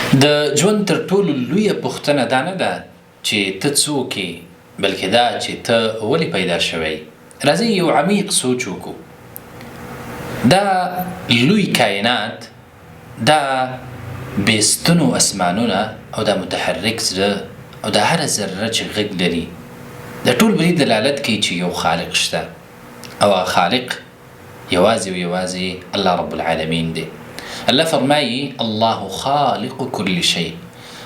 د ژوند تر ټولو لویه پوښتنه دا نه ده چې ته څوک یې، بلکې دا چې ته ولې پیدا شوی. راځئ یو عمیق سوچ وکړو. دا لوی کائنات، دا بېستنو اسمانونه او دا متحرک زړه او دا هره ذره چې غږ لري، دا ټول په دې دلالت کوي چې یو خالق شته، او هغه خالق یوازې او یوازې الله رب العالمین دی. الله فرمایي الله خالق كل شيء.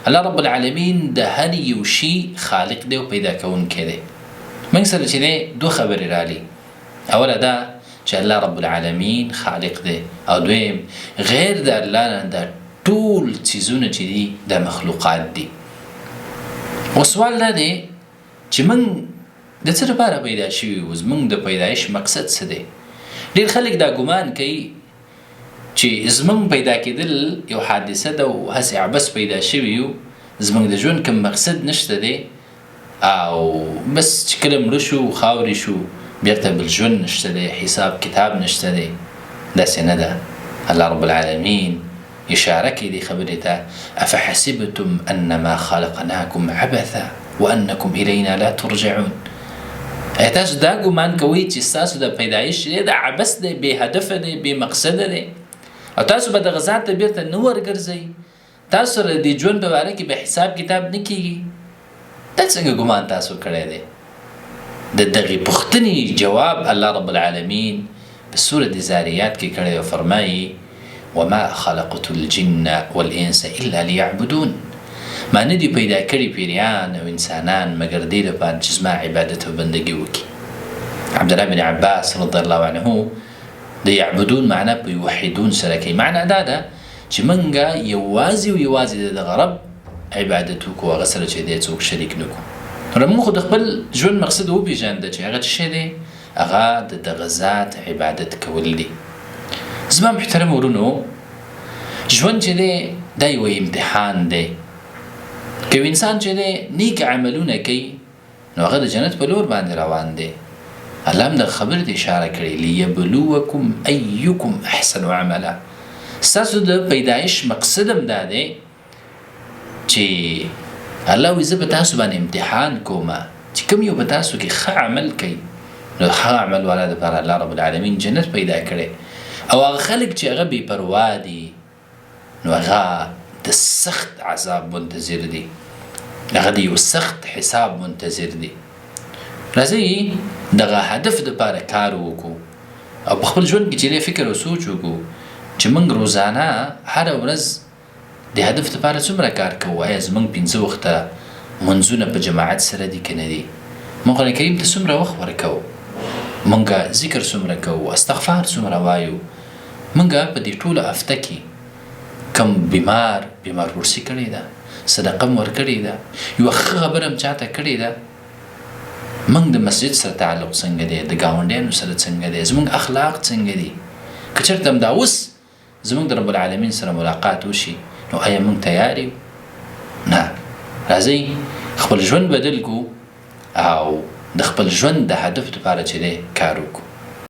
الله رب العالمین د هر یو شي خالق دی او پیدا کوونکی دی. موږ سره چې دی دوه خبرې رالي. اوله دا چې الله رب العالمین خالق دی، او دویم غیر د الله نه دا ټول څیزونه چې دي د مخلوقات دي. او سوال دا دی چې موږ د څه لپاره پیدا شوي یو؟ زموږ د پیدایش مقصد څه دی؟ ډېر خلک دا ګمان کوي چې زموږ پیدا کېدل یو حادثه ده او هسې عبث پیدا شوي یو، زموږ د ژوند کوم مقصد نشته دی، او بس چې کله مړه شو خاورې شو بیرته بل ژوند نشته دی، حساب کتاب نشته دی. داسې نه ده. الله رب العالمین اشاره کوي دې خبرې ته: افحسبتم انما خلقناکم عبثا وانکم الینا لا ترجعون. ایا تاسو دا ګمان کوئ چې ستاسو د پیدایش دی د عبث دی، بې هدفه دی، بې مقصده دی، او تاسو به دغه ذات ته بیرته نه ورګرځئ؟ تاسو سره د ژوند په باره کې به حساب کتاب نه کیږي؟ دا څنګه ګمان تاسو کړی دی؟ د دغې پوښتنې جواب الله رب العالمین په سورة زاریات کې کړی او فرمایي: وما خلقت الجن والانس الا ليعبدون. ما نه دي پیدا کړي پیریان او انسانان مګر دې لپاره چې زما عبادت او بندګي وکړي. عبدالله بن عباس رضی الله عنه د یعبدون معنا په یوحدون سره کوي. معنا دا ده چې موږ یوازې او یوازې د دغه رب عبادت وکړو، هغه سره چې دی څوک شریک نه کړو. نو موږ خو د خپل ژوند مقصد وپېژانده چې هغه څه شی دی؟ هغه د دغه ذات عبادت کول دي. زما محترم ورونو، ژوند چې دی دا یو امتحان دی. که یو انسان چې دی نیک عملونه کوي نو هغه د جنت په لور باندې روان دی. الله هم د خبرې ته اشاره کړې: لیبلوکم ایکم احسن عملا. ستاسو د پیدایش مقصد هم دا دی چې الله وایي زه په تاسو باندې امتحان کوم چې کوم یو په تاسو کې ښه عمل کوي، نو ښه عمل والا دپاره الله رب العالمین جنت پیدا کړی. او هغه خلک چې هغه بې پروا دي نو هغه د سخت عذاب منتظر دي، هغه د یو سخت حساب منتظر دي. راځئ دغه هدف دپاره کار وکړو او په خپل ژوند کې چې فکر او سوچ وکړو چې موږ روزانه هره ورځ د هدف دپاره څومره کار کوو. آیا زموږ 5 وخته منځونه په جماعت سره دي که نه دي؟ موږ قرآن کریم ته څومره وخت ورکوو؟ موږ ذکر څومره کوو؟ استغفار څومره وایو؟ موږ په دې ټوله هفته کې کم بیمار پرسي کړې ده، صدقه م ورکړې ده، یوه ښه خبره م چاته کړې ده؟ موږ د مسجد سره تعلق څنګه دی؟ د ګاونډیانو سره څنګه دی؟ زموږ اخلاق څنګه دي؟ که چېرته همدا اوس زموږ د رب العالمین سره ملاقات وشي نو آیا موږ تیار یو؟ نه. راځئ خپل ژوند بدل کړو او د خپل ژوند د هدف لپاره چې دی کار وکړو.